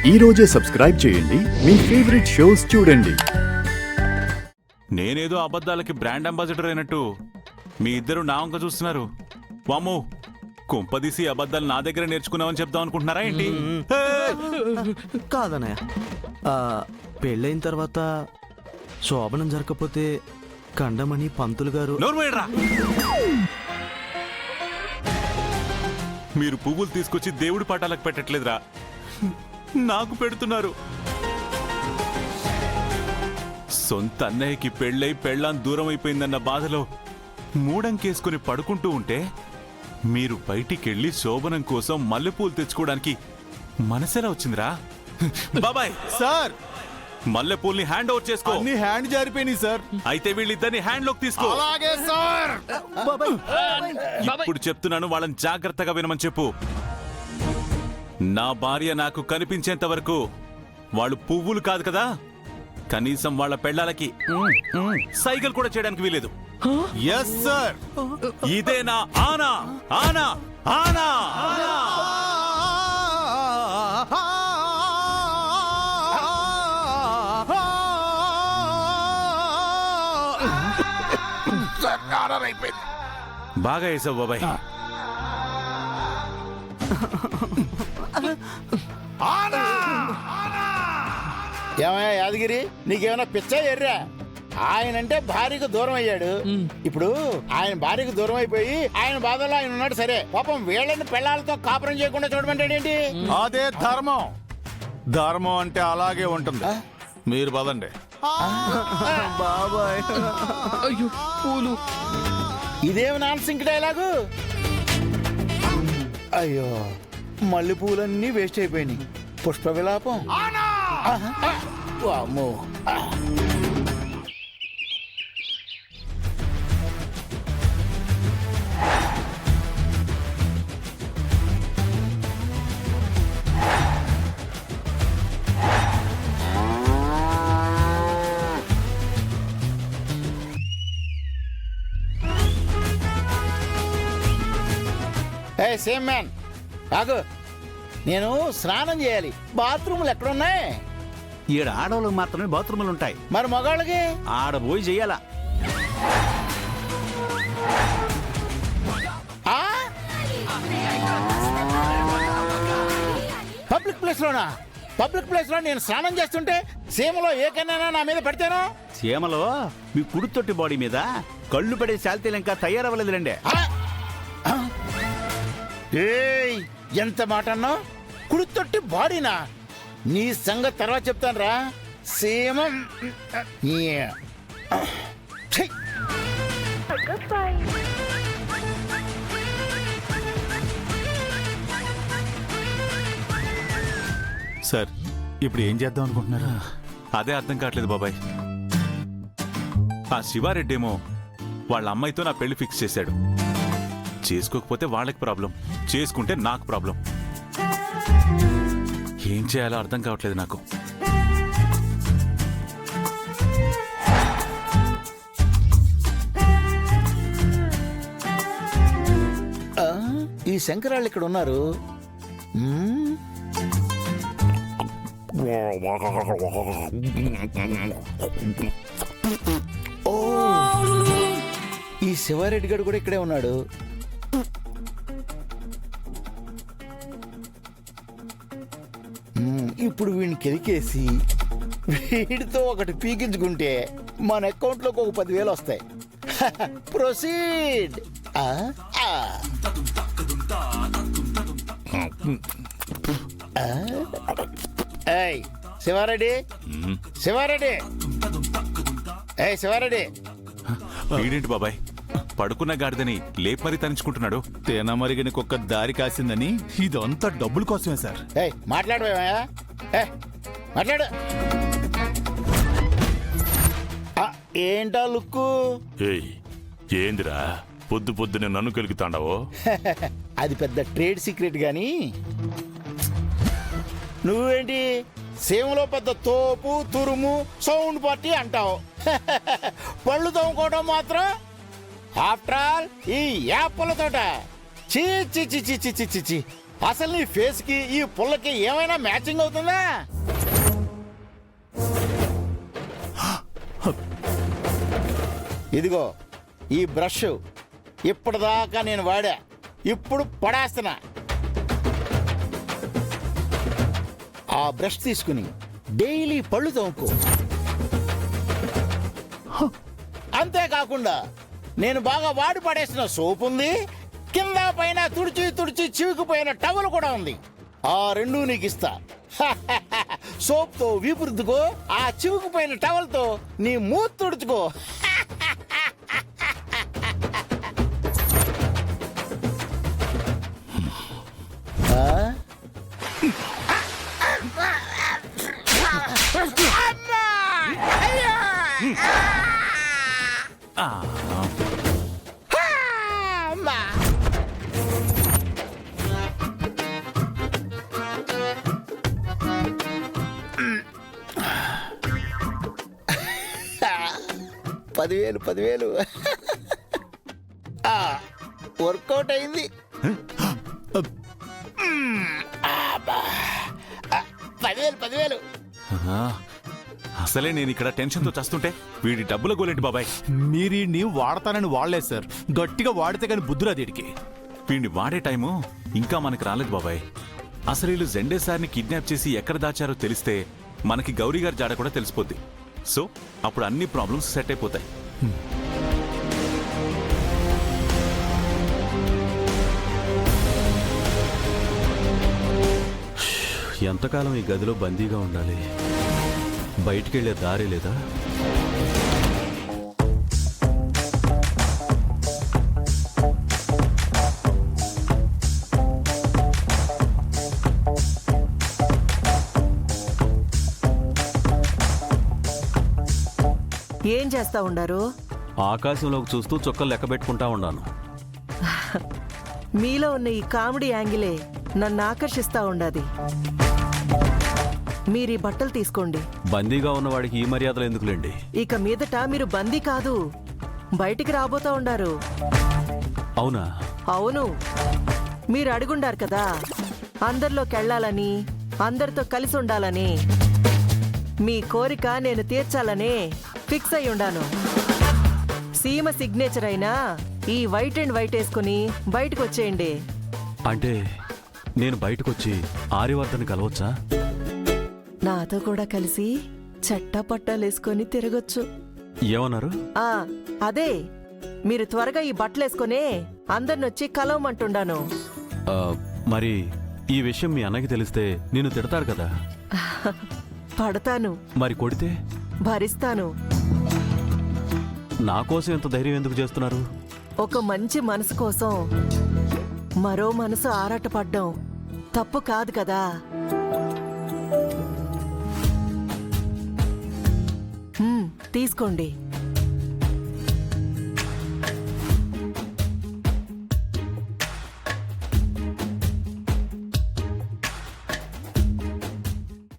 ఈ రోజే సబ్స్క్రైబ్ చేయండి మీ ఫేవరెట్ షోస్ చూడండి. నేనేదో అబద్ధాలకి బ్రాండ్ అంబాసిడర్ అయినట్టు మీ ఇద్దరు నా వంక చూస్తున్నారు. వామ్మో, కుంపదీసి అబద్ధాలు నా దగ్గర నేర్చుకున్నావని చెప్దాం అనుకుంటున్నారా ఏంటి? కాదన్నయ్య, పెళ్ళైన తర్వాత శోభనం జరగకపోతే కండమని పంతులు గారు. నోర్మేడ్రా, మీరు పువ్వులు తీసుకొచ్చి దేవుడి పటాలకు పెట్టట్లేదురా, నాకు పెడుతున్నారు. సొంత అన్నయ్యకి పెళ్ళై పెళ్ళాం దూరం అయిపోయిందన్న బాధలో మూడంకేసుకుని పడుకుంటూ ఉంటే మీరు బయటికెళ్ళి శోభనం కోసం మల్లెపూలు తెచ్చుకోవడానికి మనసెలా వచ్చిందిరా? బాబాయ్ సార్, మల్లెపూల్ని హ్యాండ్ ఓవర్ చేసుకో. అన్ని హ్యాండ్ జారిపోయినాయి సార్. అయితే వీళ్ళిద్దరిని హ్యాండ్ లోకి తీసుకో. అలాగే సార్. ఇప్పుడు చెప్తున్నాను, వాళ్ళని జాగ్రత్తగా వినమని చెప్పు. నా భార్య నాకు కనిపించేంత వరకు వాళ్ళు పువ్వులు కాదు కదా, కనీసం వాళ్ళ పెళ్ళాలకి సైకిల్ కూడా చేయడానికి వీలేదు. Yes sir. ఇదేనా ఆనా ఆనా ఆనా? బాగా వేసావు బాబాయ్. ఏమయ్యా యాదగిరి, నీకేమైనా పిచ్చా ఎర్రా? ఆయనంటే భార్యకు దూరం అయ్యాడు. ఇప్పుడు ఆయన భార్యకు దూరం అయిపోయి ఆయన బాధలో ఆయన ఉన్నాడు. సరే, పాపం వీళ్ళని పెళ్ళాలతో కాపురం చేయకుండా చూడమంటాడేంటి? అదే ధర్మం. ధర్మం అంటే అలాగే ఉంటుంది. మీరు పదండి. బాబాయ్, అయ్యో పూలు. ఇదేమి నాన్సింక్ డైలాగు? అయ్యో, మల్లె పూలన్నీ వేస్ట్ అయిపోయినాయి. పుష్ప విలాపం. వామ్మో. సేమ్ మ్యాన్, కాదు, నేను స్నానం చేయాలి. బాత్రూములు ఎక్కడున్నాయి? ఈడ ఆడవాళ్ళకి మాత్రమే బాత్రూములు ఉంటాయి. మరి మగాళ్ళకి? ఆడ పోయి చెయ్యాలా? పబ్లిక్ ప్లేస్ లోనా? పబ్లిక్ ప్లేస్ లో నేను స్నానం చేస్తుంటే సీమలో ఏ కన్నా నా మీద పెడతాను? సీమలో మీ కుడితొట్టి బాడీ మీద కళ్ళు పడే శాల్తీలు ఇంకా తయారవ్వలేదులేండి. ఏయ్, ఎంత మాట అన్నావు? కుడితొట్టి బాడీనా? నీ సంగతి తర్వాత చెప్తాను రా. సీమం సార్, ఇప్పుడు ఏం చేద్దాం అనుకుంటున్నారా? అదే అర్థం కావట్లేదు బాబాయ్. ఆ శివారెడ్డి ఏమో వాళ్ళ అమ్మాయితో నా పెళ్లి ఫిక్స్ చేశాడు. చేసుకోకపోతే వాళ్ళకి ప్రాబ్లం, చేసుకుంటే నాకు ప్రాబ్లం. ఏం చేయాలో అర్థం కావట్లేదు నాకు. ఈ శంకరాళ్ళు ఇక్కడ ఉన్నారు. ఓ, ఈ శివారెడ్డి గారు కూడా ఇక్కడే ఉన్నాడు. ఇప్పుడు వీడిని కెలికేసి వీడితో ఒకటి పీకించుకుంటే మన అకౌంట్లోకి ఒక 10,000 వస్తాయి. ప్రొసీడ్. శివారెడ్డి, శివారెడ్డి, ఏయ్ శివారెడ్డి. వీడేంటి బాబాయ్ పడుకున్న గాడిదని లేపు మరీ తరించుకుంటున్నాడు? తేనమరిగిన కుక్క దారి కాసిందని ఇదంతా డబ్బుల కోసమే సార్. మాట్లాడబోయా? మాట్లాడు. ఏంటా లుక్కు? ఏందిరా పొద్దు పొద్దునే నన్ను కెలుకుతాండావో? అది పెద్ద ట్రేడ్ సీక్రెట్ గాని, నువ్వేంటి సీమలో పెద్ద తోపు తురుము సౌండ్ పార్టీ అంటావు. పళ్ళు తోముకోవడం మాత్రం ఆఫ్టర్ ఆల్ ఈ యాపల తోట. చీ చీ చీ చీ చీ చీ చీ. అసలు నీ ఫేస్ కి ఈ పుల్లకి ఏమైనా మ్యాచింగ్ అవుతుందా? ఇదిగో ఈ బ్రష్ ఇప్పటిదాకా నేను వాడా, ఇప్పుడు పడేస్తున్నా. ఆ బ్రష్ తీసుకుని డైలీ పళ్ళు తోముకో. అంతేకాకుండా నేను బాగా వాడి పడేసిన సోప్ ఉంది, కింద పైన తుడిచి తుడిచి చివుకుపోయిన టవల్ కూడా ఉంది. ఆ రెండు నీకు ఇస్తా. సోప్ తో వీపు రుద్దుకో, ఆ చివుకుపోయిన టవల్ తో నీ మూతి తుడుచుకో. ఆ? అమ్మా! అయ్యో! అమ్మా! పదివేలు వర్కౌట్ అయింది. అబ్బా. 10,000 ఆ, అసలే నేను ఇక్కడ టెన్షన్తో చస్తుంటే వీడి డబ్బుల గోలేంటి బాబాయ్. మీరీని వాడతానని వాడలేదు సార్, గట్టిగా వాడితే కానీ బుద్ధురాదు వీడికి. వీడిని వాడే టైము ఇంకా మనకు రాలేదు బాబాయ్. అసలు వీళ్ళు జెండే సార్ని కిడ్నాప్ చేసి ఎక్కడ దాచారో తెలిస్తే మనకి గౌరీ గారి జాడ కూడా తెలిసిపోద్ది. సో అప్పుడు అన్ని ప్రాబ్లమ్స్ సెట్ అయిపోతాయి. ఎంతకాలం ఈ గదిలో బందీగా ఉండాలి? బయటికెళ్లే దారి లేదా? ఏం చేస్తా ఉండారు? ఆకాశంలోకి చూస్తూ చుక్కలు లెక్క పెట్టుకుంటా ఉన్నాను. మీలో ఉన్న ఈ కామెడీ యాంగిలే నన్ను ఆకర్షిస్తా ఉండాది. మీరీ బట్టలు తీసుకోండి. బందీగా ఉన్నవాడికి ఈ మర్యాదలు ఎందుకులేండి? ఇక మీదట మీరు బందీ కాదు, బయటికి రాబోతా ఉండారు. అవునా? అవును, మీరు అడుగుండారు కదా అందరిలోకెళ్ళాలని, అందరితో కలిసి ఉండాలని. మీ కోరిక నేను తీర్చాలని ఫిక్స్ అయి ఉండాను. సీమ సిగ్నేచర్ అయినా ఈ వైట్ అండ్ వైట్ వేసుకుని బయటకు వచ్చేయండి. అంటే నేను బయటకొచ్చి ఆర్యవర్ధన్ కలవచ్చా? నాతో కూడా కలిసి చట్టా పట్టాలేసుకొని తిరగొచ్చు. ఏమన్నారు? అదే, మీరు త్వరగా ఈ బట్టలేసుకుని అందరినొచ్చి కలవమంటుండాను. మరి ఈ విషయం మీ అన్నకి తెలిస్తే నిన్ను తిడతాడు కదా? పడతాను. మరి కొడితే? భరిస్తాను. నా కోసం ఎంత ధైర్యం ఎందుకు చేస్తున్నారు? ఒక మంచి మనసు కోసం మరో మనసు ఆరాటపడ్డం తప్పు కాదు కదా. తీసుకోండి.